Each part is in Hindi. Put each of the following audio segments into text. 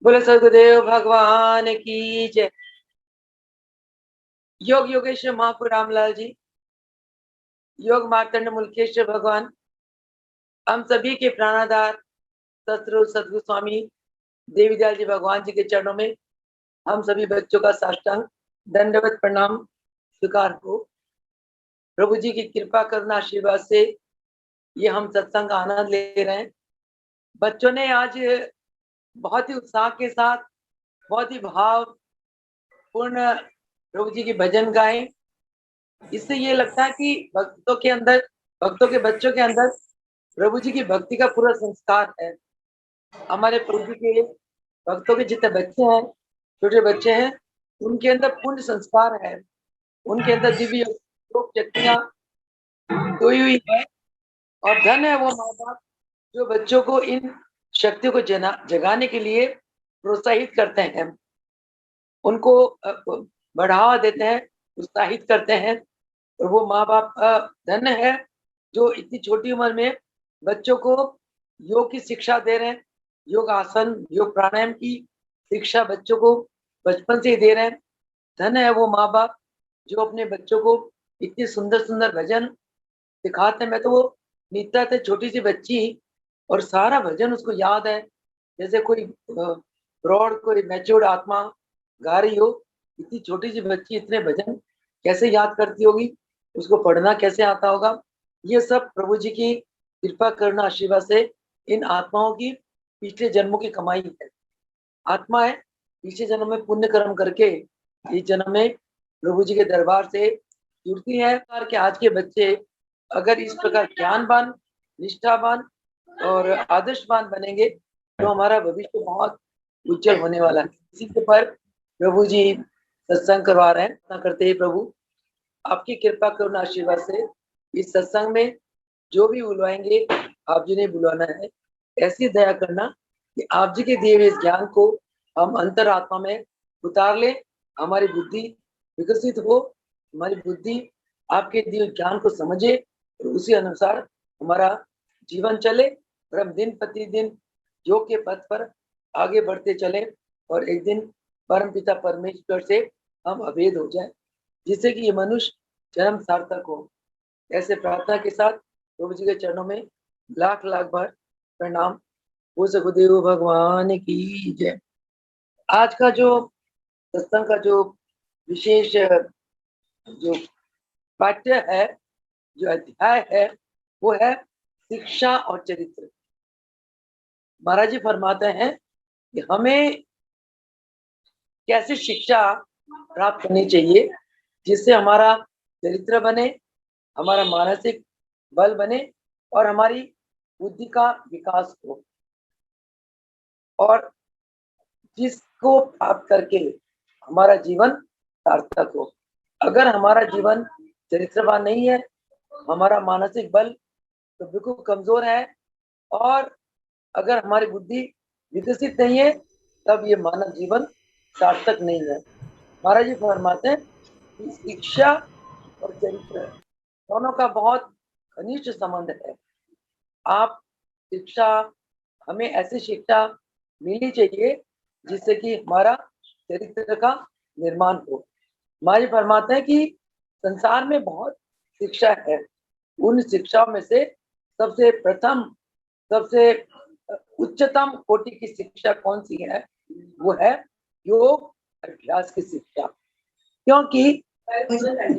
बोले सदगुरुदेव भगवान की जय। योग योगेश्वर महापुर रामलाल जी, योग मार्तंड मुल्केश्वर भगवान, हम सभी के प्राणाधार सतगुरु स्वामी देवीदयाल जी भगवान जी के चरणों में हम सभी बच्चों का साष्टांग दंडवत प्रणाम स्वीकार हो। प्रभु जी की कृपा करुणा आशीर्वाद से ये हम सत्संग का आनंद ले रहे हैं। बच्चों ने आज बहुत ही उत्साह के साथ बहुत ही भावपूर्ण प्रभु जी के भजन गाए। इससे ये लगता है कि भक्तों के बच्चों के अंदर प्रभु जी की भक्ति का पूरा संस्कार है। हमारे प्रभु जी के भक्तों के जितने बच्चे हैं, छोटे बच्चे हैं, उनके अंदर पूर्ण संस्कार है, उनके अंदर दिव्य शक्तियां सोई हुई है। और धन है वो माँ बाप जो बच्चों को इन शक्तियों को जगाने के लिए प्रोत्साहित करते हैं, उनको बढ़ावा देते हैं, उत्साहित करते हैं। और वो माँ बाप धन है जो इतनी छोटी उम्र में बच्चों को योग की शिक्षा दे रहे हैं। योग आसन, योग प्राणायाम की शिक्षा बच्चों को बचपन से ही दे रहे हैं। धन है वो माँ बाप जो अपने बच्चों को इतनी सुंदर सुंदर भजन सिखाते हैं। मैं तो वो नीता थे छोटी सी बच्ची और सारा भजन उसको याद है, जैसे कोई ब्रॉड कोई मैच्योर्ड आत्मा गा रही हो। इतनी छोटी सी बच्ची इतने भजन कैसे याद करती होगी, उसको पढ़ना कैसे आता होगा। ये सब प्रभु जी की कृपा करना आशीर्वाद से इन आत्माओं की पिछले जन्मों की कमाई है। आत्मा है पिछले जन्म में पुण्य कर्म करके इस जन्म में प्रभु जी के दरबार से जुड़ती है। कि आज के बच्चे अगर इस प्रकार ज्ञानवान, निष्ठावान और आदर्शवान बनेंगे तो हमारा भविष्य बहुत उज्जवल होने वाला है। इसी के पर प्रभु जी सत्संग करवा रहे हैं। करते हैं प्रभु आपकी कृपा करुणा आशीर्वाद से इस सत्संग में जो भी बुलवाएंगे आप जी ने बुलवाना है। ऐसी दया करना कि आप जी के दिए हुए ज्ञान को हम अंतरात्मा में उतार ले, हमारी बुद्धि विकसित हो, हमारी बुद्धि आपके दिए ज्ञान को समझे और उसी अनुसार हमारा जीवन चले और हम दिन प्रतिदिन योग के पथ पर आगे बढ़ते चले और एक दिन परम पिता परमेश्वर से हम अभेद हो जाए, जिससे कि ये मनुष्य जन्म सार्थक हो। ऐसे प्रार्थना के साथ प्रभु जी के चरणों में लाख लाख बार प्रणाम। हो सदगुरुदेव भगवान की जय। आज का जो सत्संग का जो विशेष जो पाठ्य है, जो अध्याय है, वो है शिक्षा और चरित्र। महाराज जी फरमाते हैं कि हमें कैसे शिक्षा प्राप्त करनी चाहिए जिससे हमारा चरित्र बने, हमारा मानसिक बल बने और हमारी बुद्धि का विकास हो, और जिसको प्राप्त करके हमारा जीवन सार्थक हो। अगर हमारा जीवन चरित्रवान नहीं है, हमारा मानसिक बल तो बिल्कुल कमजोर है, और अगर हमारी बुद्धि विकसित नहीं है, तब ये मानव जीवन सार्थक नहीं है। महाराज जी फरमाते हैं कि शिक्षा और चरित्र दोनों का बहुत घनिष्ठ संबंध है। आप शिक्षा, हमें ऐसी शिक्षा मिलनी चाहिए जिससे कि हमारा चरित्र का निर्माण हो। महाराज जी फरमाते हैं कि संसार में बहुत शिक्षा है, उन शिक्षाओं में से सबसे प्रथम, सबसे उच्चतम कोटि की शिक्षा कौन सी है? वो है योग अभ्यास की शिक्षा। क्योंकि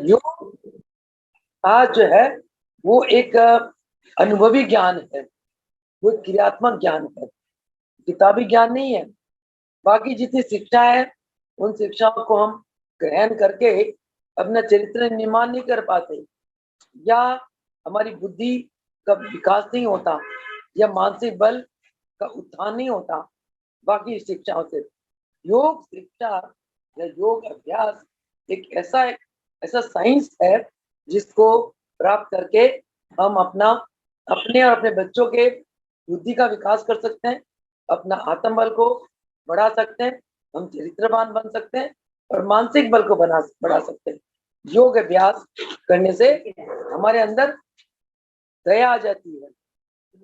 योग आज जो है वो एक अनुभवी ज्ञान है, वो क्रियात्मक ज्ञान है, किताबी ज्ञान नहीं है। बाकी जितनी शिक्षा है उन शिक्षाओं को हम ग्रहण करके अपना चरित्र निर्माण नहीं कर पाते, या हमारी बुद्धि का विकास नहीं होता, या मानसिक बल का उत्थान नहीं होता बाकी शिक्षाओं से। योग शिक्षा या योग अभ्यास एक ऐसा साइंस है जिसको प्राप्त करके हम अपने और अपने बच्चों के बुद्धि का विकास कर सकते हैं, अपना आत्म बल को बढ़ा सकते हैं, हम चरित्रवान बन सकते हैं और मानसिक बल को बढ़ा सकते हैं। योग अभ्यास करने से हमारे अंदर दया आ जाती है,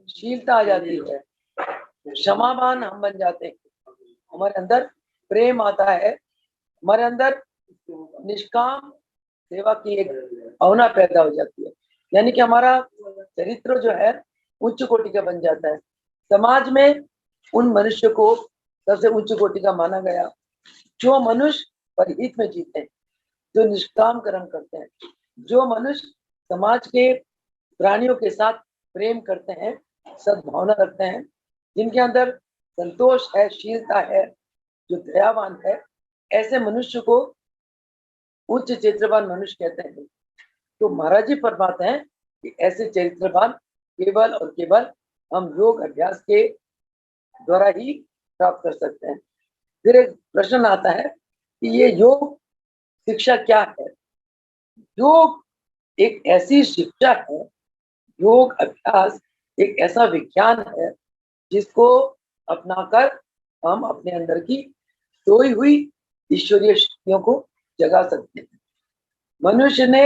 शीलता आ जाती है, क्षमावान हम बन जाते हैं, हमारे अंदर प्रेम आता है, हमारे अंदर निष्काम सेवा की एक भावना पैदा हो जाती है, यानी कि हमारा चरित्र जो है उच्च कोटि का बन जाता है। समाज में उन मनुष्य को सबसे उच्च कोटि का माना गया जो मनुष्य परहित में जीते हैं, जो निष्काम कर्म करते हैं, जो मनुष्य समाज के प्राणियों के साथ प्रेम करते हैं, सद्भावना रखते हैं, जिनके अंदर संतोष है, शीलता है, जो दयावान है, ऐसे मनुष्य को उच्च चरित्रवान मनुष्य कहते हैं। तो महाराज जी फरमाते हैं कि ऐसे चरित्रवान केवल और केवल हम योग अभ्यास के द्वारा ही प्राप्त कर सकते हैं। फिर एक प्रश्न आता है कि ये योग शिक्षा क्या है? योग एक ऐसी शिक्षा है, योग अभ्यास एक ऐसा विज्ञान है जिसको अपनाकर हम अपने अंदर की सोई हुई ईश्वरीय शक्तियों को जगा सकते हैं। मनुष्य ने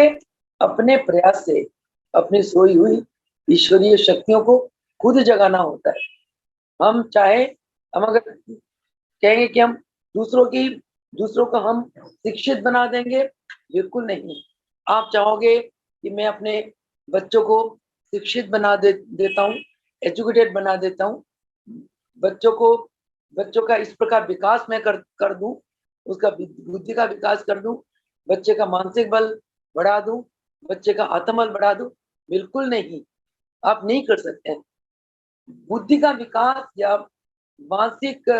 अपने प्रयास से अपनी सोई हुई ईश्वरीय शक्तियों को खुद जगाना होता है। हम चाहे, हम अगर कहेंगे कि हम दूसरों को हम शिक्षित बना देंगे, बिल्कुल नहीं। आप चाहोगे कि मैं अपने बच्चों को शिक्षित बना देता हूँ, एजुकेटेड बना देता हूँ, बच्चों का इस प्रकार विकास मैं कर दूं, उसका बुद्धि का विकास कर दूं, बच्चे का मानसिक बल बढ़ा दूं, बच्चे का आत्मबल बढ़ा दूं, बिल्कुल नहीं, आप नहीं कर सकते हैं। बुद्धि का विकास या मानसिक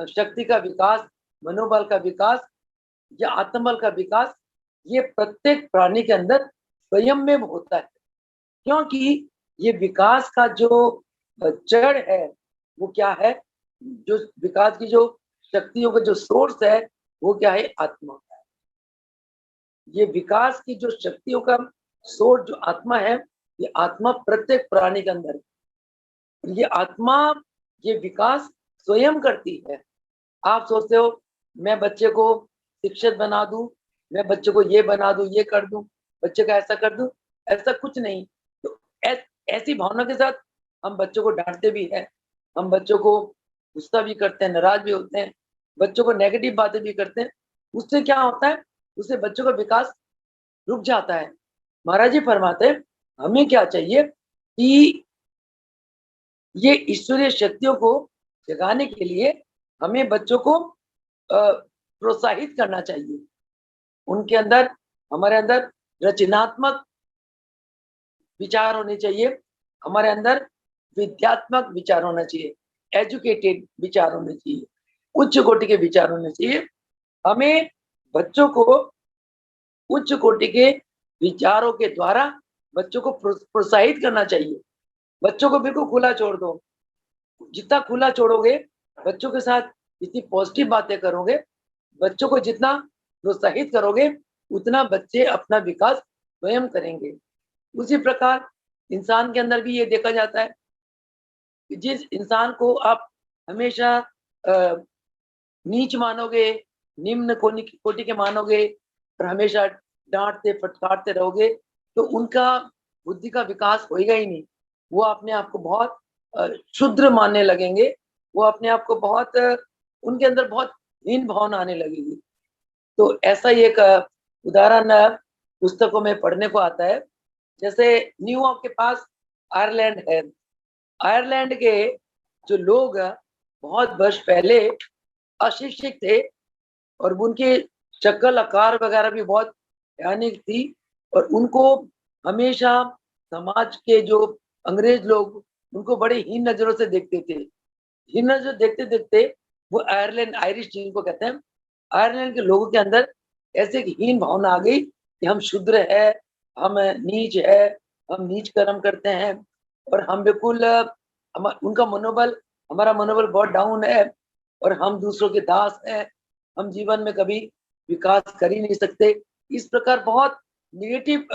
शक्ति का विकास, मनोबल का विकास या आत्मबल का विकास, ये प्रत्येक प्राणी के अंदर स्वयं में होता है, क्योंकि ये विकास का जो जड़ है वो क्या है, जो विकास की जो शक्तियों का जो सोर्स है वो क्या है, आत्मा। ये विकास की जो शक्तियों का सोर्स जो आत्मा है, ये आत्मा प्रत्येक प्राणी के अंदर है। ये आत्मा ये विकास स्वयं करती है। आप सोचते हो मैं बच्चे को शिक्षित बना दूं, मैं बच्चे को ये बना दूं, ये कर दूं, बच्चे का ऐसा कर दूं, ऐसा कुछ नहीं। तो ऐसी भावना के साथ हम बच्चों को डांटते भी हैं, हम बच्चों को गुस्सा भी करते हैं, नाराज भी होते हैं, बच्चों को नेगेटिव बातें भी करते हैं। उससे क्या होता है, उससे बच्चों का विकास रुक जाता है। महाराज जी फरमाते हैं हमें क्या चाहिए कि ये ईश्वरीय शक्तियों को जगाने के लिए हमें बच्चों को प्रोत्साहित करना चाहिए। उनके अंदर, हमारे अंदर रचनात्मक विचार होने चाहिए, हमारे अंदर विद्यात्मक विचार होना चाहिए, एजुकेटेड विचार होने चाहिए, उच्च कोटि के विचार होने चाहिए। हमें बच्चों को उच्च कोटि के विचारों के द्वारा बच्चों को प्रोत्साहित करना चाहिए। बच्चों को बिल्कुल खुला छोड़ दो, जितना खुला छोड़ोगे, बच्चों के साथ जितनी पॉजिटिव बातें करोगे, बच्चों को जितना प्रोत्साहित करोगे, उतना बच्चे अपना विकास स्वयं करेंगे। उसी प्रकार इंसान के अंदर भी ये देखा जाता है कि जिस इंसान को आप हमेशा नीच मानोगे, निम्न कोटि के मानोगे और हमेशा डांटते फटकारते रहोगे, तो उनका बुद्धि का विकास होएगा ही नहीं। वो अपने आप को बहुत क्षुद्र मानने लगेंगे, वो अपने आप को बहुत उनके अंदर बहुत हीन भावना आने लगेगी। तो ऐसा ही एक उदाहरण पुस्तकों में पढ़ने को आता है। जैसे न्यूयॉर्क के पास आयरलैंड है। आयरलैंड के जो लोग बहुत वर्ष पहले अशिक्षित थे और उनके शक्ल आकार वगैरह भी बहुत भयानक थी, और उनको हमेशा समाज के जो अंग्रेज लोग उनको बड़े हीन नजरों से देखते थे। हीन नजर देखते देखते वो आयरलैंड, आयरिश जिनको कहते हैं, आयरलैंड के लोगों के अंदर ऐसे एक हीन भावना आ गई कि हम शुद्र है, हम नीच है, हम नीच कर्म करते हैं, और हम बिल्कुल उनका मनोबल, हमारा मनोबल बहुत डाउन है, और हम दूसरों के दास हैं, हम जीवन में कभी विकास कर ही नहीं सकते। इस प्रकार बहुत निगेटिव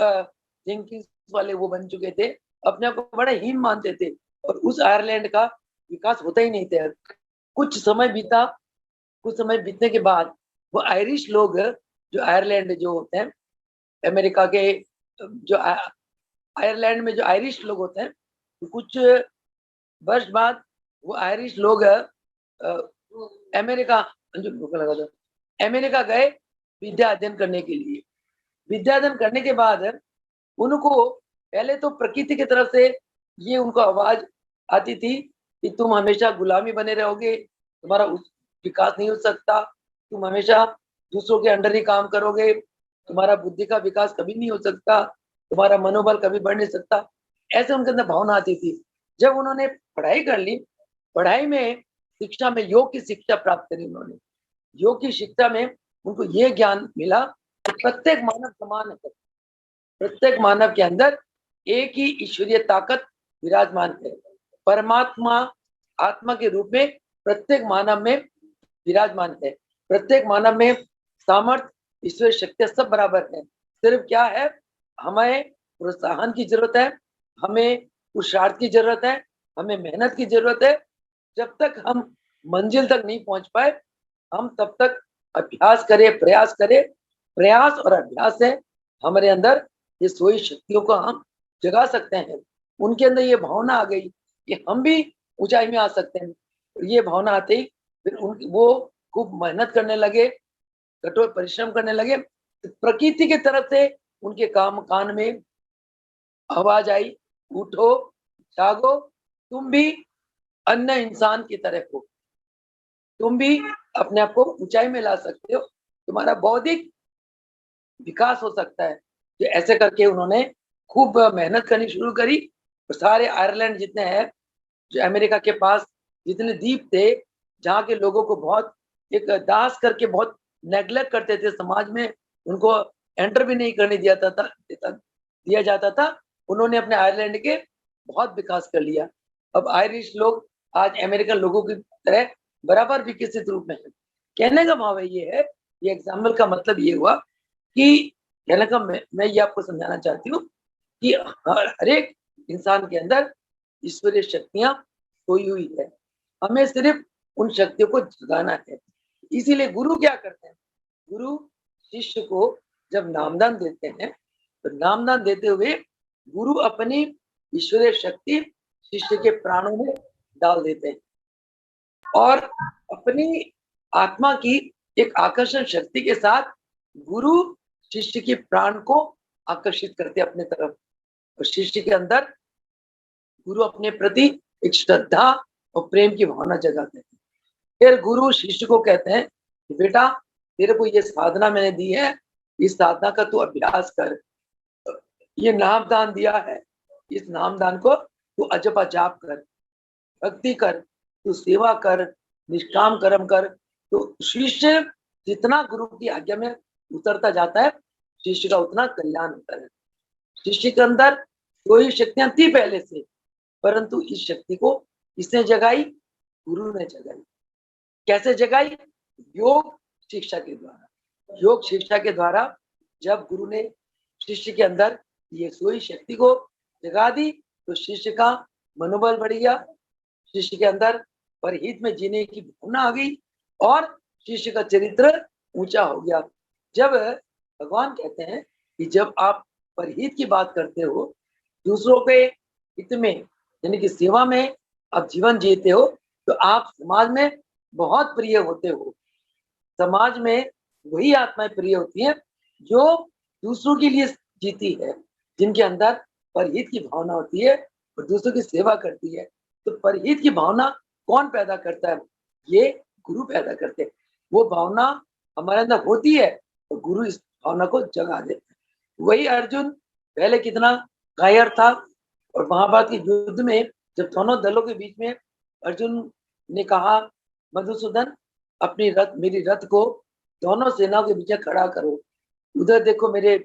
थिंकिंग वाले वो बन चुके थे, अपने आप को बड़े हीन मानते थे, और उस आयरलैंड का विकास होता ही नहीं था। कुछ समय बीतने के बाद वो आयरिश लोग, जो आयरलैंड जो होते हैं, अमेरिका के जो आयरलैंड में जो आयरिश लोग होते हैं, तो कुछ वर्ष बाद वो आयरिश लोग अमेरिका, भूख लगा था, अमेरिका गए विद्या अध्ययन करने के लिए। विद्या अध्ययन करने के बाद उनको पहले तो प्रकृति की तरफ से ये उनको आवाज आती थी कि तुम हमेशा गुलामी बने रहोगे, तुम्हारा विकास नहीं हो सकता, तुम हमेशा दूसरों के अंडर ही काम करोगे, तुम्हारा बुद्धि का विकास कभी नहीं हो सकता, तुम्हारा मनोबल कभी बढ़ नहीं सकता। ऐसे उनके अंदर भावना आती थी। जब उन्होंने पढ़ाई कर ली, पढ़ाई में शिक्षा में योग की शिक्षा प्राप्त करी उन्होंने। योग की शिक्षा में उनको ये ज्ञान मिला कि प्रत्येक मानव समान है, प्रत्येक मानव के अंदर एक ही ईश्वरीय ताकत विराजमान है। परमात्मा आत्मा के रूप में प्रत्येक मानव में विराजमान है। प्रत्येक मानव में सामर्थ्य ईश्वरीय शक्ति सब बराबर है। सिर्फ क्या है, हमें प्रोत्साहन की जरूरत है, हमें पुरुषार्थ की जरूरत है, हमें मेहनत की जरूरत है। जब तक हम मंजिल तक नहीं पहुंच पाए, हम तब तक अभ्यास करें, प्रयास करें। प्रयास और अभ्यास से हमारे अंदर ये सोई शक्तियों को हम जगा सकते हैं। उनके अंदर ये भावना आ गई कि हम भी ऊंचाई में आ सकते हैं। ये भावना आते ही फिर वो खूब मेहनत करने लगे, कठोर परिश्रम करने लगे। तो प्रकृति की तरफ से उनके कान में आवाज आई, उठो, जागो, तुम भी अन्य इंसान की तरह हो, तुम भी अपने आप को ऊंचाई में ला सकते हो, तुम्हारा बौद्धिक विकास हो सकता है। तो ऐसे करके उन्होंने खूब मेहनत करनी शुरू करी। सारे आयरलैंड जितने हैं, जो अमेरिका के पास जितने द्वीप थे, जहाँ के लोगों को बहुत एक दास करके बहुत नेग्लेक्ट करते थे समाज में, उनको एंटर भी नहीं करने दिया जाता था, उन्होंने अपने आयरलैंड के बहुत विकास कर लिया। अब आयरिश लोग आज अमेरिकन लोगों की तरह बराबर विकसित रूप में है। कहने का भाव ये है, ये एग्जाम्पल का मतलब ये हुआ कि कहने का मैं ये आपको समझाना चाहती हूँ कि हर एक इंसान के अंदर ईश्वरीय शक्तियां सोई हुई है, हमें सिर्फ उन शक्तियों को जगाना है। इसीलिए गुरु क्या करते हैं, गुरु शिष्य को जब नामदान देते हैं, तो नामदान देते हुए गुरु अपनी ईश्वरीय शक्ति शिष्य के प्राणों में डाल देते हैं और अपनी आत्मा की एक आकर्षण शक्ति के साथ गुरु शिष्य के प्राण को आकर्षित करते अपने तरफ, और शिष्य के अंदर गुरु अपने प्रति एक श्रद्धा और प्रेम की भावना जगाते हैं। फिर गुरु शिष्य को कहते हैं कि बेटा, तेरे को ये साधना मैंने दी है, इस साधना का तू अभ्यास कर, ये नामदान दिया है, इस नामदान को तू अजपा जाप कर, भक्ति कर, तू सेवा कर, निष्काम कर्म कर। तो शिष्य जितना गुरु की आज्ञा में उतरता जाता है, शिष्य का उतना कल्याण होता है। शिष्य के अंदर कोई शक्तियां थी पहले से, परंतु इस शक्ति को किसने जगाई, गुरु ने जगाई। कैसे जगाई, योग शिक्षा के द्वारा। योग शिक्षा के द्वारा जब गुरु ने शिष्य के अंदर ये सोई शक्ति को जगा दी, तो शिष्य का मनोबल बढ़ गया, शिष्य के अंदर परहित में जीने की भावना आ गई और शिष्य का चरित्र ऊंचा हो गया। जब भगवान कहते हैं कि जब आप परहित की बात करते हो, दूसरों के हित में यानी कि सेवा में आप जीवन जीते हो, तो आप समाज में बहुत प्रिय होते हो। समाज में वही आत्माएं प्रिय होती हैं जो दूसरों के लिए जीती है, जिनके अंदर परहित की भावना होती है और दूसरों की सेवा करती है। तो परहित की भावना कौन पैदा करता है, ये गुरु पैदा करते हैं। वो भावना हमारे अंदर होती है तो गुरु इस भावना को जगा देते हैं। वही अर्जुन पहले कितना कायर था, और महाभारत के युद्ध में जब दोनों दलों के बीच में अर्जुन ने कहा, मधुसूदन अपनी मेरी रथ को दोनों सेनाओं के बीच खड़ा करो, उधर देखो मेरे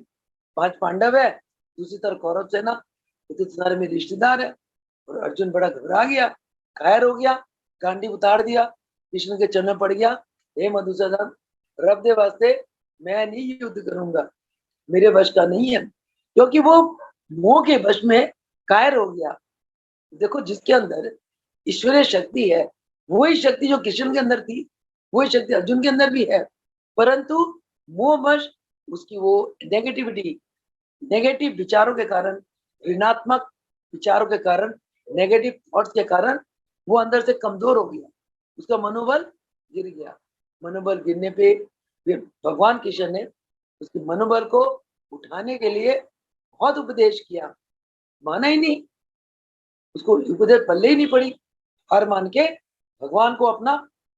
5 पांडव है, दूसरी तरफ कौरव सेना, तो तुम्हारे मेरे रिश्तेदार है। और अर्जुन बड़ा घबरा गया, कायर हो गया, गांडी उतार दिया, कृष्ण के चरण पड़ गया, हे मधुसूदन, रब दे वास्ते मैं नहीं युद्ध करूंगा, मेरे वश का नहीं है, क्योंकि वो मोह के वश में कायर हो गया। देखो, जिसके अंदर ईश्वरीय शक्ति है, वही शक्ति जो कृष्ण के अंदर थी, वही शक्ति अर्जुन के अंदर भी है, परंतु मोहवश उसकी वो नेगेटिव विचारों के कारण, ऋणात्मक विचारों के कारण, नेगेटिव थॉट्स के कारण वो अंदर से कमजोर हो गया, उसका मनोबल गिर गया। मनोबल गिरने पे फिर भगवान कृष्ण ने उसके मनोबल को उठाने के लिए बहुत उपदेश किया, माना ही नहीं, उसको उपदेश पल्ले ही नहीं पड़ी। हार मान के भगवान को अपना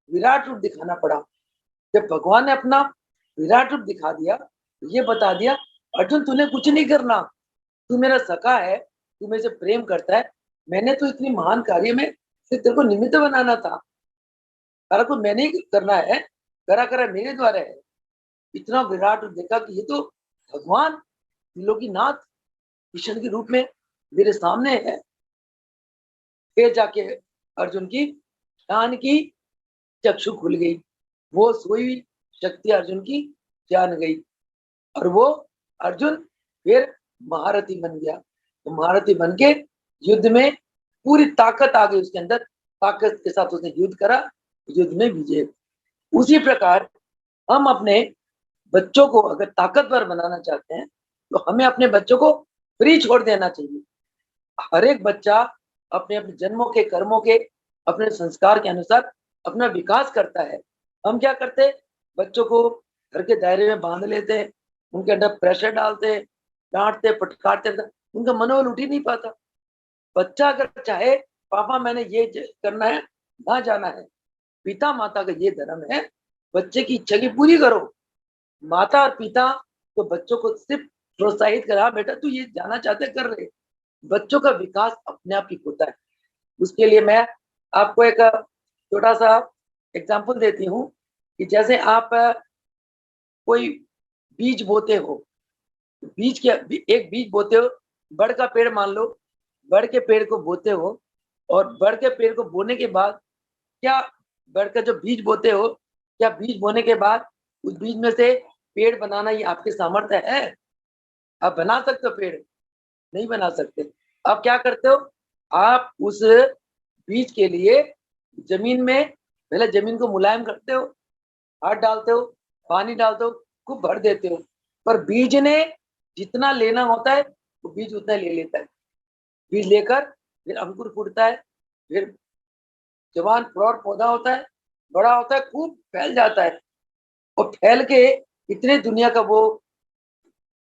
विराट रूप दिखाना पड़ा। जब भगवान ने अपना विराट रूप दिखा दिया, ये बता दिया अर्जुन तूने कुछ नहीं करना, तू मेरा सखा है, तू मेरे से प्रेम करता है, मैंने तो इतनी महान कार्य में सिर्फ तेरे को निमित्त बनाना था, सारा कुछ मैंने ही करना है, करा करा मेरे द्वारा है। इतना विराट रूप देखा कि ये तो भगवान दिलों की नाथ कृष्ण के रूप में मेरे सामने है। फिर जाके अर्जुन की ज्ञान की चक्षु खुल गई, वो सोई शक्ति अर्जुन की जान गई और वो अर्जुन फिर महारथी बन गया। तो महारथी बन के युद्ध में पूरी ताकत आ गई उसके अंदर, ताकत के साथ उसने युद्ध करा, युद्ध में विजय। उसी प्रकार हम अपने बच्चों को अगर ताकतवर बनाना चाहते हैं तो हमें अपने बच्चों को फ्री छोड़ देना चाहिए। हर एक बच्चा अपने अपने जन्मों के कर्मों के अपने संस्कार के अनुसार अपना विकास करता है। हम क्या करते हैं, बच्चों को घर के दायरे में बांध लेते हैं, उनके अंदर प्रेशर डालते हैं, डांटते फटकारते, उनका मनोबल उठ ही नहीं पाता। बच्चा अगर चाहे पापा मैंने ये करना है, ना जाना है, पिता माता का ये धर्म है, बच्चे की इच्छा की पूरी करो। माता और पिता तो बच्चों को सिर्फ प्रोत्साहित करा, बेटा तू ये जाना चाहते कर रहे। बच्चों का विकास अपने आप ही होता है। उसके लिए मैं आपको एक छोटा सा एग्जाम्पल देती हूँ कि जैसे आप कोई बीज बोते हो, बीज के एक बीज बोते हो, बड़ का पेड़ मान लो, बड़ के पेड़ को बोते हो और बड़ के पेड़ को बोने के बाद क्या बड़ का जो बीज बोते हो, क्या बीज बोने के बाद उस बीज में से पेड़ बनाना ये आपके सामर्थ्य है? आप बना सकते हो पेड़? नहीं बना सकते। आप क्या करते हो, आप उस बीज के लिए जमीन में पहले जमीन को मुलायम करते हो, हाथ डालते हो, पानी डालते हो, खूब भर देते हो, पर बीज ने जितना लेना होता है वो बीज उतना ले लेता है। बीज लेकर फिर अंकुर फूटता है, फिर जवान प्रौढ़ पौधा होता है, बड़ा होता है, खूब फैल जाता है और फैल के इतने दुनिया का वो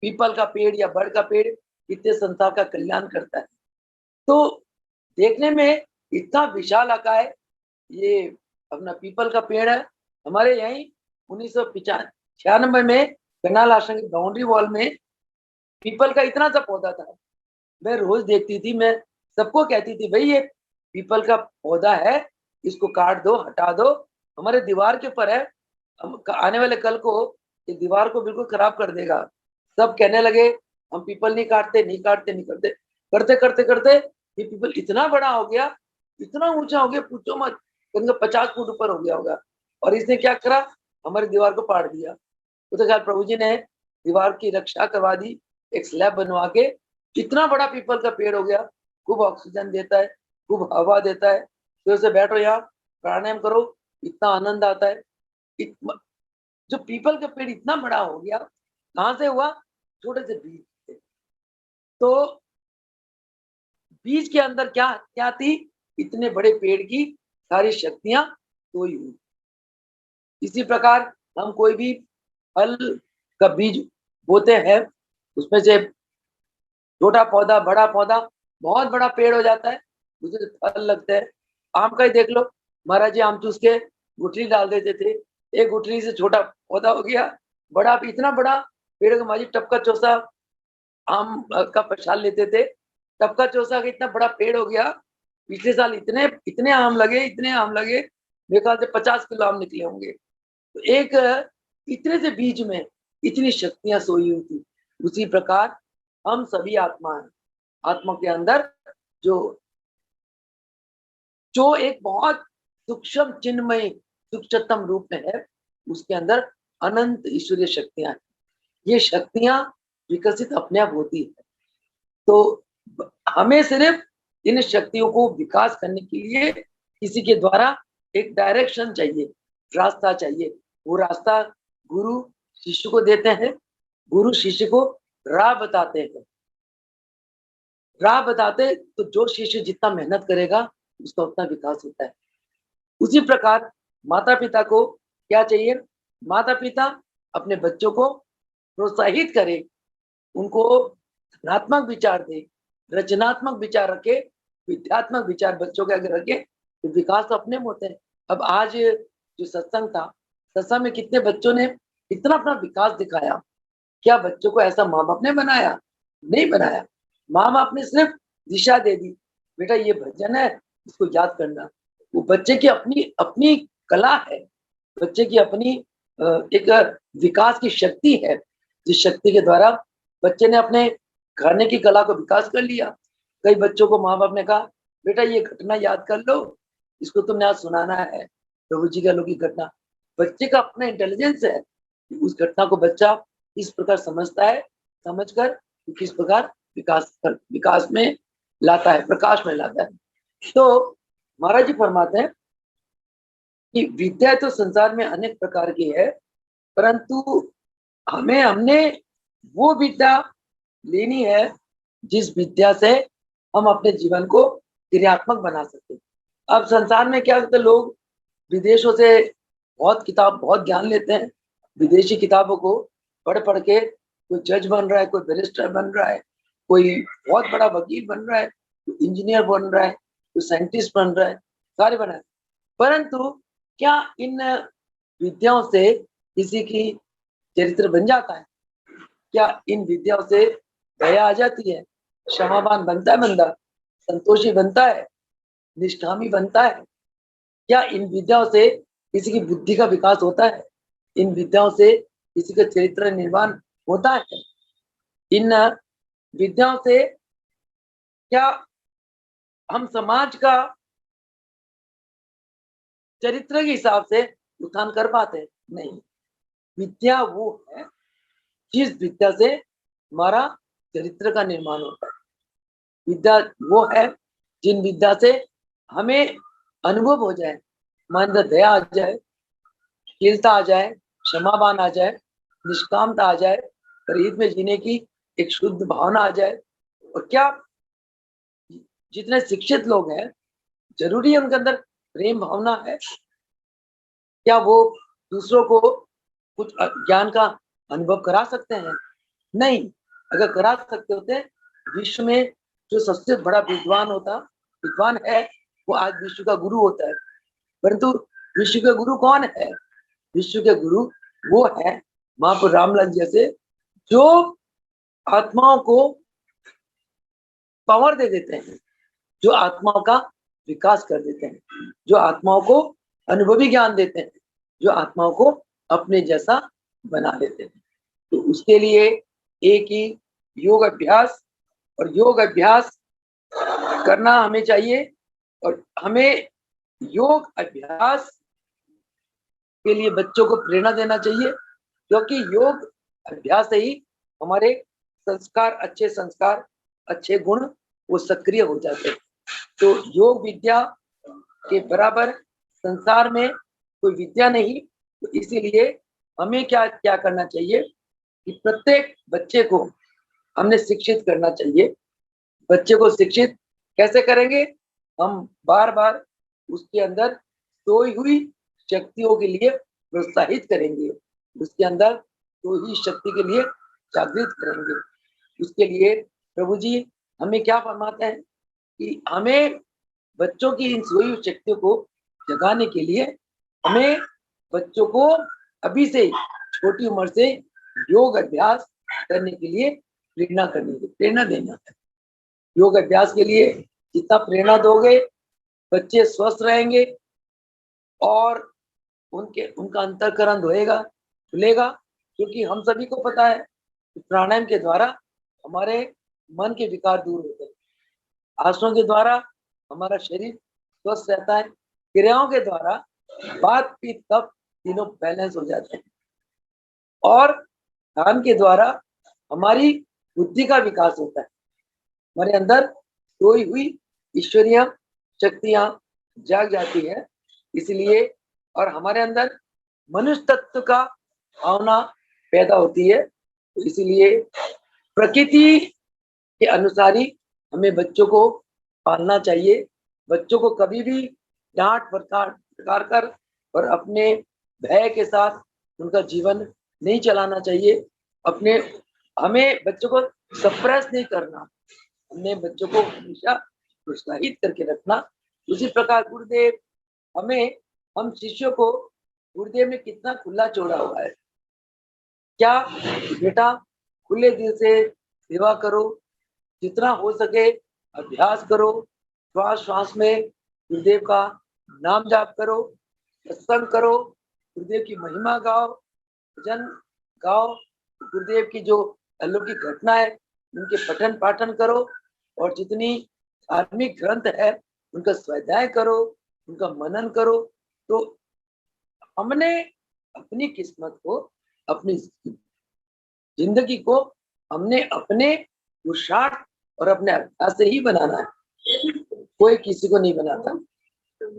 पीपल का पेड़ या बड़ का पेड़ इतने संसार का कल्याण करता है। तो देखने में इतना विशाल आकार है। ये अपना पीपल का पेड़ है, हमारे यहीं 1996 में कनाल आश्रम की बाउंड्री वॉल में पीपल का इतना सा पौधा था। मैं रोज देखती थी, मैं सबको कहती थी भाई ये पीपल का पौधा है, इसको काट दो, हटा दो, हमारे दीवार के ऊपर है, आने वाले कल को ये दीवार को बिल्कुल खराब कर देगा। सब कहने लगे हम पीपल नहीं काटते, नहीं काटते, नहीं करते, करते करते करते ये पीपल इतना बड़ा हो गया, इतना ऊंचा हो गया, पूछो मत, कहीं 50 फुट ऊपर हो गया होगा। और इसने क्या करा, हमारी दीवार को पाड़ दिया। तो खैर प्रभु जी ने दीवार की रक्षा करवा दी, एक स्लैब बनवा के, इतना बड़ा पीपल का पेड़ हो गया, खूब ऑक्सीजन देता है, खूब हवा देता है। तो से बैठो यहाँ, प्राणायाम करो, इतना आनंद आता है। जो पीपल का पेड़ इतना बड़ा हो गया, कहाँ से हुआ, छोटे से बीज से। तो बीज के अंदर क्या क्या थी, इतने बड़े पेड़ की सारी शक्तियां सोई हुई। इसी प्रकार हम कोई भी फल का बीज बोते हैं, उसमें से छोटा पौधा, बड़ा पौधा, बहुत बड़ा पेड़ हो जाता है, उससे फल लगते हैं। आम का ही देख लो, महाराज जी आम चूस के गुठली डाल देते थे, एक गुठली से छोटा पौधा हो गया, बड़ा, इतना बड़ा पेड़ का माजी टपका चौसा आम का प्रसाद लेते थे, टपका चौसा का इतना बड़ा पेड़ हो गया। पिछले साल इतने इतने आम लगे, इतने आम लगे, मेरे ख्याल से 50 किलो आम निकले होंगे। तो एक इतने से बीज में इतनी शक्तियां सोई हुई थी। उसी प्रकार हम सभी आत्मा हैं, आत्मा के अंदर जो जो एक बहुत सूक्ष्म चिन्मय सूक्ष्मतम रूप में है, उसके अंदर अनंत ईश्वरीय शक्तियां हैं। ये शक्तियां विकसित अपने आप होती है। तो हमें सिर्फ इन शक्तियों को विकास करने के लिए किसी के द्वारा एक डायरेक्शन चाहिए, रास्ता चाहिए। वो रास्ता गुरु शिष्य को देते हैं, गुरु शिष्य को राह बताते हैं। राह बताते तो जो शिष्य जितना मेहनत करेगा उसका उतना विकास होता है। उसी प्रकार माता पिता को क्या चाहिए? माता पिता अपने बच्चों को प्रोत्साहित करे, उनको धनात्मक विचार दे, रचनात्मक विचार रखे, विद्यात्मक विचार बच्चों के अगर रखे तो विकास तो अपने में होते हैं। अब आज जो सत्संग था, सत्संग में कितने बच्चों ने इतना अपना विकास दिखाया। क्या बच्चों को ऐसा माँ बाप ने बनाया? नहीं बनाया। माँ बाप ने सिर्फ दिशा दे दी, बेटा ये भजन है, इसको याद करना। वो बच्चे की अपनी अपनी कला है, बच्चे की अपनी एक विकास की शक्ति है, जिस शक्ति के द्वारा बच्चे ने अपने गाने की कला को विकास कर लिया। कई बच्चों को माँ बाप ने कहा, बेटा ये घटना याद कर लो, इसको तुमने आज सुनाना है, प्रभु जी का अलौकिक घटना। बच्चे का अपना इंटेलिजेंस है, उस घटना को बच्चा इस प्रकार समझता है, समझकर किस प्रकार विकास में लाता है, प्रकाश में लाता है। तो महाराज जी फरमाते हैं कि विद्या तो संसार में अनेक प्रकार की है, परंतु हमने वो विद्या लेनी है जिस विद्या से हम अपने जीवन को क्रियात्मक बना सकते। अब संसार में क्या होता है, लोग विदेशों से बहुत ज्ञान लेते हैं, विदेशी किताबों को पढ़ के कोई जज बन रहा है, कोई बैरिस्टर बन रहा है, कोई बहुत बड़ा वकील बन रहा है, कोई इंजीनियर बन रहा है, कोई साइंटिस्ट बन रहा है, सारे बना है। परंतु क्या इन विद्याओं से किसी की चरित्र बन जाता है? क्या इन विद्याओं से दया आ जाती है, क्षमावान बनता है बंदा, संतोषी बनता है, निष्कामी बनता है? क्या इन विद्याओं से किसी की बुद्धि का विकास होता है? इन विद्याओं से किसी का चरित्र निर्माण होता है? इन विद्याओं से क्या हम समाज का चरित्र के हिसाब से उत्थान कर पाते हैं? नहीं। विद्या वो है जिस विद्या से हमारा चरित्र का निर्माण होता है। विद्या वो है जिन विद्या से हमें अनुभव हो जाए, हमारे अंदर दया आ जाए, शीलता आ जाए, क्षमावान आ जाए, निष्कामता आ जाए, परिहित में जीने की एक शुद्ध भावना आ जाए। और क्या जितने शिक्षित लोग हैं, जरूरी है उनके अंदर प्रेम भावना है? क्या वो दूसरों को कुछ ज्ञान का अनुभव करा सकते हैं? नहीं। अगर करा सकते होते, विश्व में जो सबसे बड़ा विद्वान है, वो आज विश्व का गुरु होता है। परंतु विश्व के गुरु कौन है? विश्व के गुरु वो है महाप्रभु रामलाल जैसे, जो आत्माओं को पावर दे देते हैं, जो आत्माओं का विकास कर देते हैं, जो आत्माओं को अनुभवी ज्ञान देते हैं, जो आत्माओं को अपने जैसा बना देते हैं। तो उसके लिए एक ही योग अभ्यास, और योग अभ्यास करना हमें चाहिए। और हमें योग अभ्यास के लिए बच्चों को प्रेरणा देना चाहिए, क्योंकि योग अभ्यास से ही हमारे अच्छे संस्कार, अच्छे गुण वो सक्रिय हो जाते हैं। तो योग विद्या के बराबर संसार में कोई विद्या नहीं। तो इसीलिए हमें क्या क्या करना चाहिए कि प्रत्येक बच्चे को हमने शिक्षित करना चाहिए। बच्चे को शिक्षित कैसे करेंगे? हम बार बार उसके अंदर सोई हुई शक्तियों के लिए प्रोत्साहित करेंगे, उसके अंदर सोई हुई शक्ति के लिए जागृत करेंगे। उसके लिए प्रभु जी हमें क्या फरमाते हैं कि हमें बच्चों की इन सोई हुई शक्तियों को जगाने के लिए हमें बच्चों को अभी से छोटी उम्र से योग अभ्यास करने के लिए प्रेरणा देना है। योग अभ्यास के लिए जितना प्रेरणा दोगे, बच्चे स्वस्थ रहेंगे और उनका अंतःकरण धोएगा, खुलेगा। क्योंकि हम सभी को पता है कि प्राणायाम के द्वारा हमारे मन के विकार दूर होते हैं, आसनों के द्वारा हमारा शरीर स्वस्थ रहता है, क्रियाओं के द्वारा बात पीत कफ तीनों बैलेंस हो जाते हैं, और ध्यान के द्वारा हमारी बुद्धि का विकास होता है, हमारे अंदर सोई हुई ईश्वरीय शक्तियां जाग जाती है। इसलिए और हमारे अंदर मनुष्य तत्व का भावना पैदा होती है। तो इसलिए प्रकृति के अनुसार ही हमें बच्चों को पालना चाहिए। बच्चों को कभी भी डांट फटकार कर और अपने भय के साथ उनका जीवन नहीं चलाना चाहिए। अपने हमें बच्चों को सप्रेस नहीं करना, हमने बच्चों को हमेशा प्रोत्साहित करके रखना। उसी प्रकार गुरुदेव हमें, हम शिष्यों को गुरुदेव ने कितना खुला छोड़ा हुआ है। क्या बेटा, खुले दिल से सेवा करो, जितना हो सके अभ्यास करो, श्वास श्वास में गुरुदेव का नाम जाप करो, सत्संग करो, गुरुदेव की महिमा गाओ, भजन गाओ, गुरुदेव की जो अलौकिक घटना है उनके पठन पाठन करो, और जितनी धार्मिक ग्रंथ है उनका स्वाध्याय करो, उनका मनन करो। तो हमने अपनी किस्मत को, अपनी जिंदगी को हमने अपने पुरुषार्थ और अपने अभ्यास से ही बनाना है, कोई किसी को नहीं बनाता।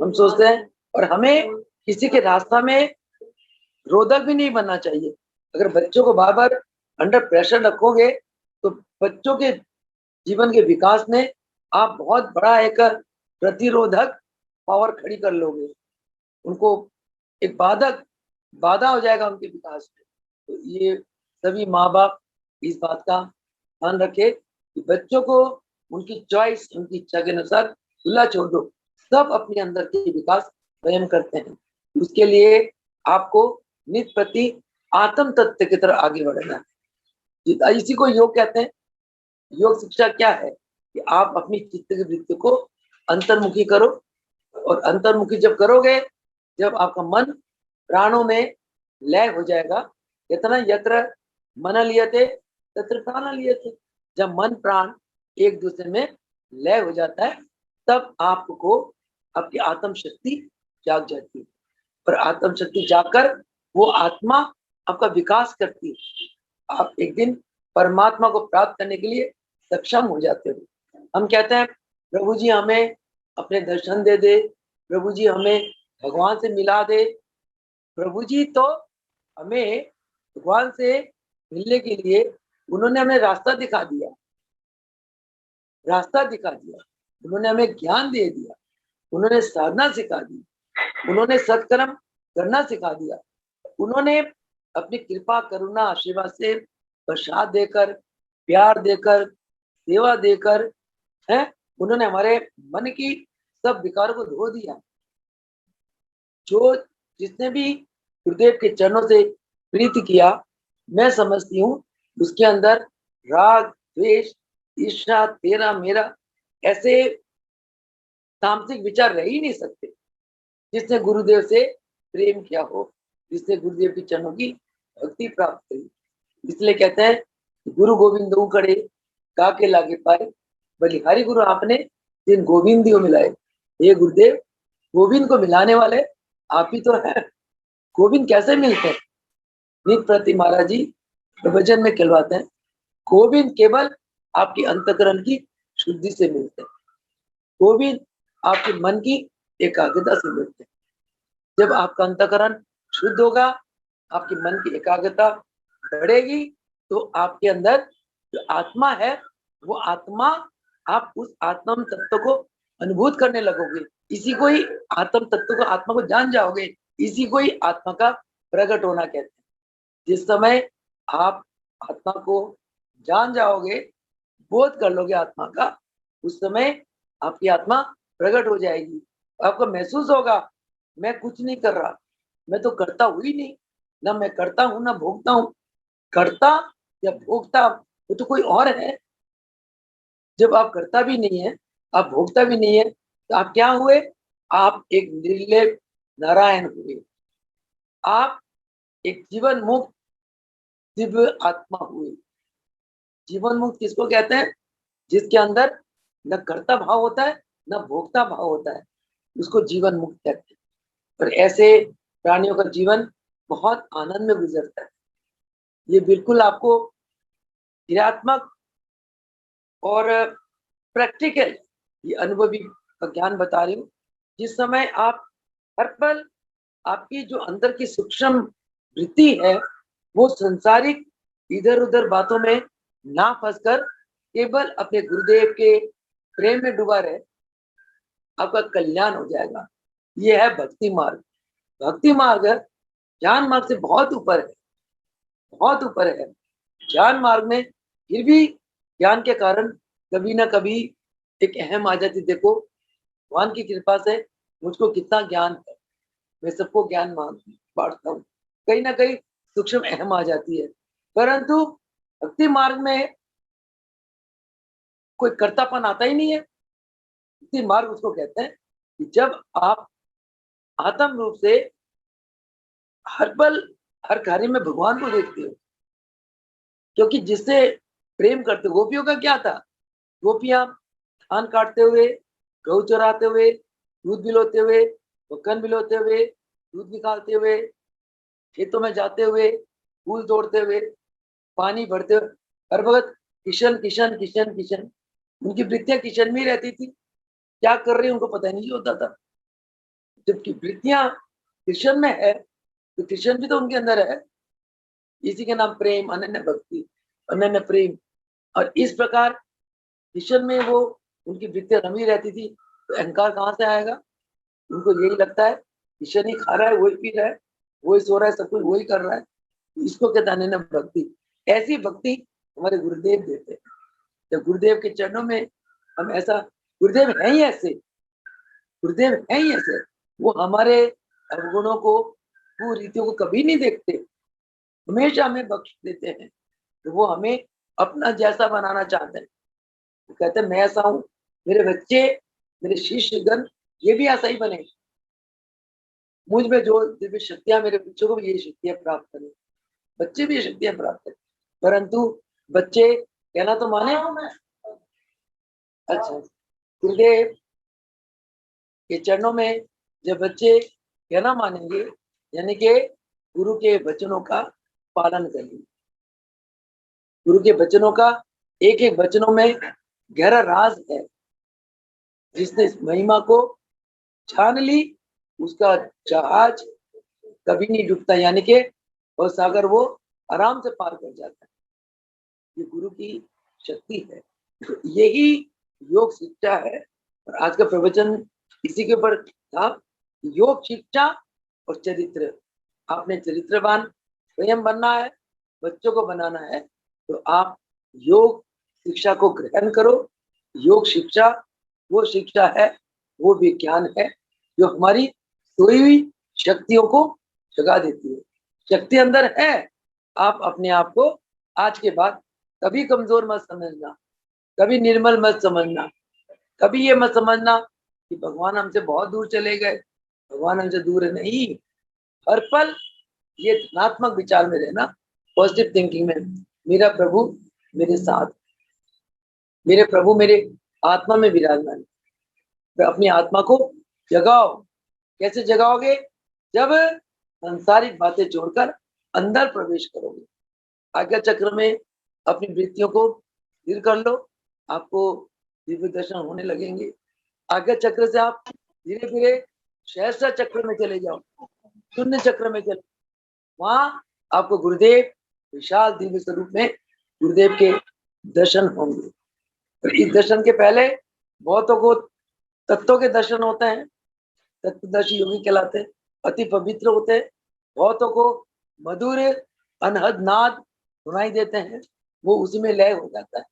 हम सोचते हैं, और हमें किसी के रास्ता में रोधक भी नहीं बनना चाहिए। अगर बच्चों को बार बार अंडर प्रेशर रखोगे तो बच्चों के जीवन के विकास में आप बहुत बड़ा एक प्रतिरोधक पावर खड़ी कर लोगे, उनको एक बाधा हो जाएगा उनके विकास में। तो ये सभी माँ बाप इस बात का ध्यान रखे कि बच्चों को उनकी चॉइस, उनकी इच्छा के अनुसार खुला छोड़ दो, सब अपने अंदर के विकास स्वयं करते हैं। उसके लिए आपको नित प्रति आत्म तत्व की तरफ आगे बढ़ना है। इसी को योग कहते हैं। योग शिक्षा क्या है कि आप अपनी चित्त की वृत्ति को अंतर्मुखी करो, और अंतर्मुखी जब करोगे, जब आपका मन प्राणों में लय हो जाएगा, इतना यत्र मन लियते तत्र प्राण लियते। जब मन प्राण एक दूसरे में लय हो जाता है, तब आपको आपकी आत्म शक्ति जाग जाती है, और आत्म शक्ति जागकर वो आत्मा आपका विकास करती है। आप एक दिन परमात्मा को प्राप्त करने के लिए सक्षम हो जाते हो। हम कहते हैं प्रभु जी हमें अपने दर्शन दे दे, प्रभु जी हमें भगवान से मिला दे। प्रभु जी तो हमें भगवान से मिलने के लिए उन्होंने हमें रास्ता दिखा दिया, उन्होंने हमें ज्ञान दे दिया, उन्होंने साधना सिखा दी, उन्होंने सत्कर्म करना सिखा दिया, उन्होंने अपनी कृपा करुणा आशीर्वाद से प्रसाद देकर, प्यार देकर, सेवा देकर है, उन्होंने हमारे मन की सब विकारों को धो दिया। जो जिसने भी गुरुदेव के चरणों से प्रीति किया, मैं समझती हूँ उसके अंदर राग द्वेष ईर्ष्या तेरा मेरा ऐसे तामसिक विचार रह ही नहीं सकते। जिसने गुरुदेव से प्रेम किया हो, जिसने गुरुदेव के चरणों की भक्ति प्राप्त करी, इसलिए कहते हैं गुरु गोविंद करे काके लागे पाए, बलिहारी गुरु आपने जिन गोविंदियों मिलाए। ये गुरुदेव गोविंद को मिलाने वाले आप ही तो हैं। गोविंद कैसे मिलते हैं? नित प्रति महाराज जी प्रवचन में कहलवाते हैं, गोविंद केवल आपकी अंतकरण की शुद्धि से मिलते हैं, गोविंद आपके मन की एकाग्रता से मिलते हैं। जब आपका अंतकरण शुद्ध होगा, आपके मन की एकाग्रता बढ़ेगी, तो आपके अंदर जो आत्मा है, वो आत्मा, आप उस आत्म तत्व को अनुभूत करने लगोगे, इसी को ही आत्म तत्व को, आत्मा को जान जाओगे, इसी को ही आत्मा का प्रकट होना कहते हैं। जिस समय आप आत्मा को जान जाओगे, बोध कर लोगे आत्मा का, उस समय आपकी आत्मा प्रकट हो जाएगी। आपको महसूस होगा मैं कुछ नहीं कर रहा, मैं तो करता हुई नहीं, ना मैं करता हूँ ना भोगता हूँ। करता या भोगता वो तो कोई और है। जब आप करता भी नहीं है, आप भोगता भी नहीं है, तो आप क्या हुए? आप एक निर्लेप नारायण हुए, आप एक जीवन मुक्त दिव्य आत्मा हुए। जीवन मुक्त किसको कहते हैं? जिसके अंदर न कर्ता भाव होता है न भोक्ता भाव होता है, उसको जीवन मुक्त कहते हैं। और ऐसे प्राणियों का जीवन बहुत आनंद में गुजरता है। ये बिल्कुल आपको क्रियात्मक और प्रैक्टिकल ये अनुभवी का ज्ञान बता रही हूँ। जिस समय आप हर पल आपकी जो अंदर की सूक्ष्म वृत्ति है, वो संसारिक इधर उधर बातों में ना फंसकर केवल अपने गुरुदेव के प्रेम में डूबा रहे, आपका कल्याण हो जाएगा। ये है भक्ति मार्ग। भक्ति मार्ग ज्ञान मार्ग से बहुत ऊपर है, बहुत ऊपर है। ज्ञान मार्ग में फिर भी ज्ञान के कारण कभी ना कभी एक अहम आ जाती, देखो भगवान की कृपा से मुझको कितना ज्ञान है, मैं सबको ज्ञान बांटता हूँ, कहीं ना कहीं सूक्ष्म अहम आ जाती है। परंतु भक्ति मार्ग में कोई कर्तापन आता ही नहीं है। भक्ति मार्ग उसको कहते हैं कि जब आप आत्म रूप से हर पल हर कार्य में भगवान को देखते हो, क्योंकि जिससे प्रेम करते हो, गोपियों का क्या था, गोपियां धान काटते हुए, गऊ चराते हुए, दूध बिलोते हुए, मक्खन बिलोते हुए, दूध निकालते हुए, खेतों में जाते हुए, फूल तोड़ते हुए, पानी भरते हुए, हर वक्त किशन किशन किशन किशन, उनकी वृत्तियां किशन में रहती थी, क्या कर रही उनको पता नहीं होता था। जबकि वृत्तियां कृष्ण में है तो कृष्ण भी तो उनके अंदर है। इसी के नाम प्रेम, अनन्य भक्ति, अनन्य प्रेम। और इस प्रकार कृष्ण में वो उनकी वृत्तियां रमी रहती थी, तो अहंकार कहाँ से आएगा। उनको यही लगता है कृष्ण ही खा रहा है, वही पी रहा है, वही सो रहा है, सब कुछ वही कर रहा है, इसको कहते हैं अनन्य भक्ति। ऐसी भक्ति हमारे गुरुदेव देते हैं। जब गुरुदेव के चरणों में हम ऐसा, गुरुदेव है ही ऐसे, गुरुदेव है ही ऐसे, वो हमारे अवगुणों को, वो रीतियों को कभी नहीं देखते, हमेशा हमें बख्श देते हैं। तो वो हमें अपना जैसा बनाना चाहते हैं। वो कहते हैं मैं ऐसा हूँ, मेरे बच्चे, मेरे शिष्यगण ये भी ऐसा ही बने, मुझ में जो दिव्य शक्तियां, मेरे बच्चों को भी ये शक्तियां प्राप्त करें, बच्चे भी ये शक्तियां प्राप्त करें। परंतु बच्चे कहना तो माने। अच्छा, गुरुदेव के चरणों में जब बच्चे कहना मानेंगे, यानी कि गुरु के वचनों का पालन करेंगे। गुरु के वचनों का एक एक वचनों में गहरा राज है। जिसने इस महिमा को छान ली, उसका जहाज कभी नहीं डूबता, यानी कि वो सागर वो आराम से पार कर जाता है। ये गुरु की शक्ति है। तो यही योग शिक्षा है। और आज का प्रवचन इसी के ऊपर था, योग शिक्षा और चरित्र। आपने चरित्रवान स्वयं बनना है, बच्चों को बनाना है, तो आप योग शिक्षा को ग्रहण करो। योग शिक्षा वो शिक्षा है, वो विज्ञान है जो हमारी सोई हुई शक्तियों को जगा देती है। शक्ति अंदर है, आप अपने आप को आज के बाद कभी कमजोर मत समझना, कभी निर्मल मत समझना, कभी ये मत समझना कि भगवान हमसे बहुत दूर चले गए, भगवान हमसे दूर है, नहीं। हर पल ये धनात्मक विचार में रहना, पॉजिटिव थिंकिंग में, मेरा प्रभु मेरे साथ, मेरे प्रभु मेरे आत्मा में विराजमान। तो अपनी आत्मा को जगाओ। कैसे जगाओगे, जब सांसारिक बातें छोड़कर अंदर प्रवेश करोगे। आज्ञा चक्र में अपनी वृत्तियों को स्थिर कर लो, आपको दिव्य दर्शन होने लगेंगे। आज्ञा चक्र से आप धीरे धीरे सहस्त्र चक्र में चले जाओ, शून्य चक्र में चले, वहां आपको गुरुदेव विशाल दिव्य स्वरूप में गुरुदेव के दर्शन होंगे। तो इस दर्शन के पहले बहुतों को तत्वों के दर्शन होते हैं, तत्वदर्शी योगी कहलाते हैं, अति पवित्र होते हैं। बहुतों को मधुर अनहद नाद सुनाई देते हैं, वो उसी में लय हो जाता है,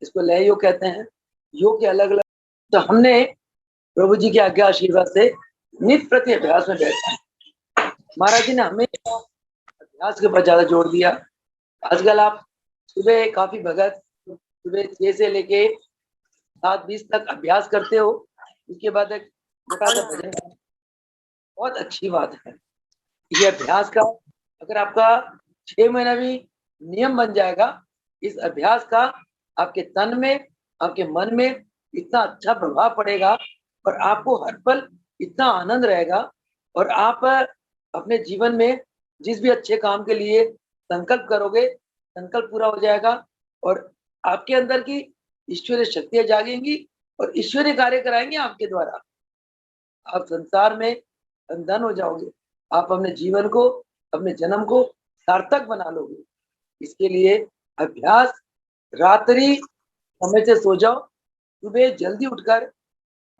इसको लय योग कहते हैं। योग के अलग अलग, तो हमने प्रभु जी की आज्ञा आशीर्वाद से नित्य प्रति अभ्यास में बैठा है। महाराज जी ने हमें अभ्यास के ऊपर ज्यादा जोर दिया। आजकल आप सुबह काफी भगत सुबह 6 से लेके 7:20 तक अभ्यास करते हो, उसके बाद एक छोटा सा भजन, बहुत अच्छी बात है। ये अभ्यास का अगर आपका 6 महीना भी नियम बन जाएगा, इस अभ्यास का आपके तन में, आपके मन में इतना अच्छा प्रभाव पड़ेगा, और आपको हर पल इतना आनंद रहेगा, और आप अपने जीवन में जिस भी अच्छे काम के लिए संकल्प करोगे, संकल्प पूरा हो जाएगा, और आपके अंदर की ईश्वरीय शक्तियां जागेंगी और ईश्वरीय कार्य कराएंगे आपके द्वारा। आप संसार में धन हो जाओगे, आप अपने जीवन को, अपने जन्म को सार्थक बना लोगे। इसके लिए अभ्यास, रात्रि समय से सो जाओ, सुबह जल्दी उठकर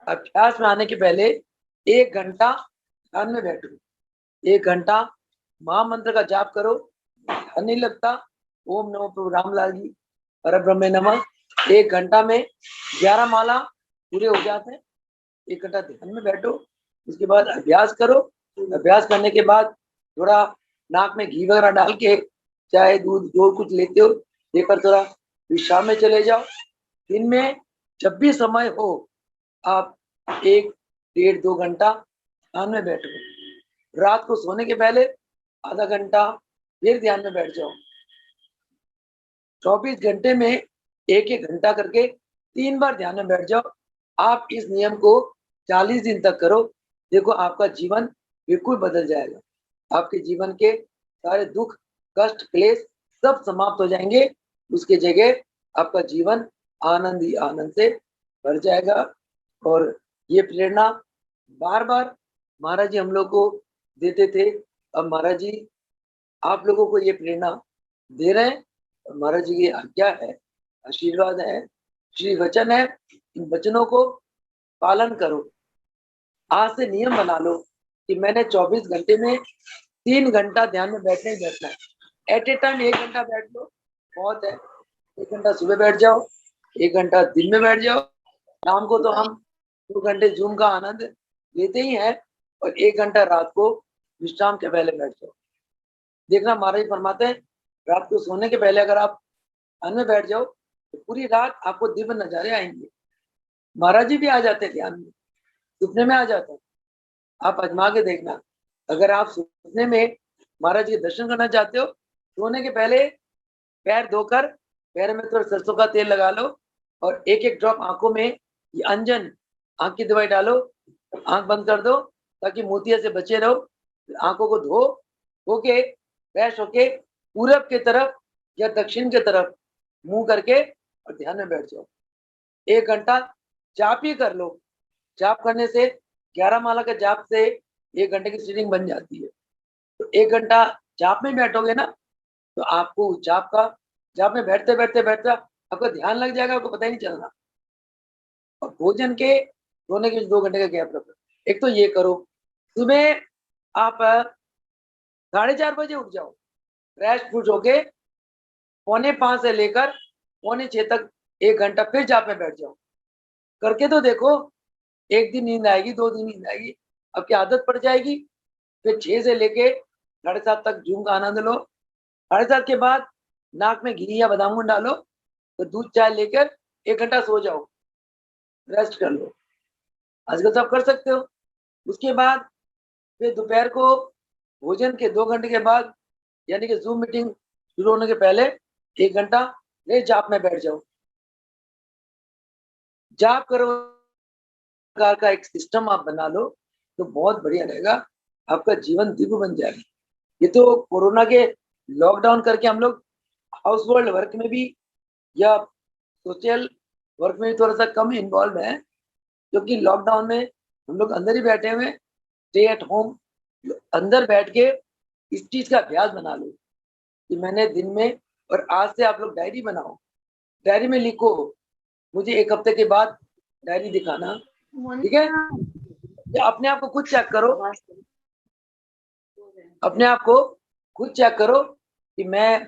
अभ्यास में आने के पहले 1 घंटा ध्यान में बैठो। 1 घंटा महामंत्र का जाप करो, ध्यान नहीं लगता। ओम नमो प्रभु रामलाल जी परब्रह्मे नमः। 1 घंटा में 11 माला पूरे हो जाते हैं। 1 घंटा ध्यान में बैठो, उसके बाद अभ्यास करो। अभ्यास करने के बाद थोड़ा नाक में घी वगैरह डाल के, चाहे दूध जो कुछ लेते हो लेकर थोड़ा विश्राम में चले जाओ। दिन में जब भी समय हो आप 1, 1.5, 2 घंटा ध्यान में बैठो। रात को सोने के पहले आधा घंटा फिर ध्यान में बैठ जाओ। 24 घंटे में 1-1 घंटा करके 3 बार ध्यान में बैठ जाओ। आप इस नियम को 40 दिन तक करो, देखो आपका जीवन बिल्कुल बदल जाएगा। आपके जीवन के सारे दुख, कष्ट, क्लेश सब समाप्त हो जाएंगे। उसके जगह आपका जीवन आनंद ही आनंद से भर जाएगा। और ये प्रेरणा बार बार महाराज जी हम लोग को देते थे। अब महाराज जी आप लोगों को ये प्रेरणा दे रहे हैं। महाराज जी की आज्ञा है, आशीर्वाद है, श्री वचन है। इन वचनों को पालन करो। आज से नियम बना लो कि मैंने 24 घंटे में 3 घंटा ध्यान में बैठना ही बैठना है। एट ए टाइम 1 घंटा बैठ लो, बहुत है। 1 घंटा सुबह बैठ जाओ, 1 घंटा दिन में बैठ जाओ। शाम को तो हम 2 घंटे जूम का आनंद लेते ही हैं, और 1 घंटा रात को विश्राम के पहले बैठ जाओ। देखना महाराज फरमाते हैं रात को सोने के पहले अगर आप ध्यान में बैठ जाओ तो पूरी रात आपको दिव्य नजारे आएंगे। महाराज जी भी आ जाते हैं ध्यान में, सपने में आ जाते हैं। आप आजमा के देखना। अगर आप सपने में महाराज जी के दर्शन करना चाहते हो, सोने के पहले पैर धोकर पैर में थोड़ा सरसों का तेल लगा लो और 1-1 ड्रॉप आंखों में ये अंजन आंख की दवाई डालो, आंख बंद कर दो ताकि मोतिया से बचे रहो। आंखों को धो के फ्रेश होके पूरब के तरफ या दक्षिण के तरफ मुंह करके और ध्यान में बैठ जाओ। 1 घंटा जाप ही कर लो। जाप करने से 11 माला के जाप से 1 घंटे की सीटिंग बन जाती है। तो 1 घंटा जाप में बैठोगे ना तो आपको जाप में बैठते बैठते आपका ध्यान लग जाएगा, आपको पता ही नहीं चलना। और भोजन के सोने के 2 घंटे का गैप रखो। एक तो ये करो। सुबह आप 4:30 बजे उठ जाओ, फ्रेश फ्रूश होके 4:45 से लेकर 4:45 तक 1 घंटा फिर जाप में बैठ जाओ। करके तो देखो, 1 दिन नींद आएगी, 2 दिन नींद आएगी, आपकी आदत पड़ जाएगी। फिर 6 से लेके 7:30 तक जूम का आनंद लो। 7:30 के बाद नाक में घी या बादाम डालो, तो दूध चाय लेकर 1 घंटा सो जाओ, रेस्ट कर लो। आजकल सब कर सकते हो। उसके बाद फिर दोपहर को भोजन के 2 घंटे के बाद यानी कि जूम मीटिंग शुरू होने के पहले 1 घंटा फिर जाप में बैठ जाओ। जाप करो प्रकार का एक सिस्टम आप बना लो तो बहुत बढ़िया रहेगा, आपका जीवन दिव्य बन जाएगा। ये तो कोरोना के लॉकडाउन करके हम लोग हाउस होल्ड वर्क में भी या सोशल वर्क में भी थोड़ा सा कम इन्वॉल्व है, क्योंकि लॉकडाउन में हम लोग अंदर ही बैठे हुए, स्टे एट होम। अंदर बैठ के इस चीज का अभ्यास बना लो कि मैंने दिन में, और आज से आप लोग डायरी बनाओ, डायरी में लिखो मुझे 1 हफ्ते के बाद डायरी दिखाना, ठीक है। अपने आप को खुद चेक करो, अपने आप को खुद चेक करो कि मैं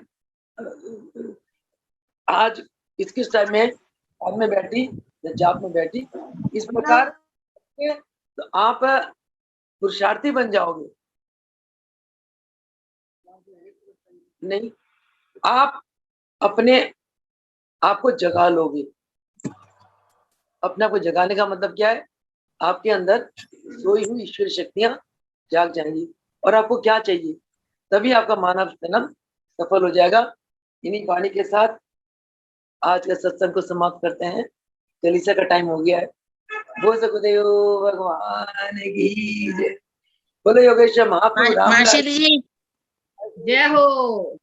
आज किस टाइम में ध्यान में बैठी या जाप में बैठी। इस प्रकार तो आप पुरुषार्थी बन जाओगे। नहीं, आप अपने आप को जगा लोगे। अपने आप को जगाने का मतलब क्या है? आपके अंदर सोई हुई ईश्वरी शक्तियां जाग जाएंगी। और आपको क्या चाहिए, तभी आपका मानव जन्म सफल हो जाएगा। इन्हीं वाणी के साथ आज का सत्संग को समाप्त करते हैं। चालीसा का टाइम हो गया है। बोल सकुदेव भगवान की जय। बोलो योगेश्वर महाप्रभु रामलाल माशेली जी जय हो।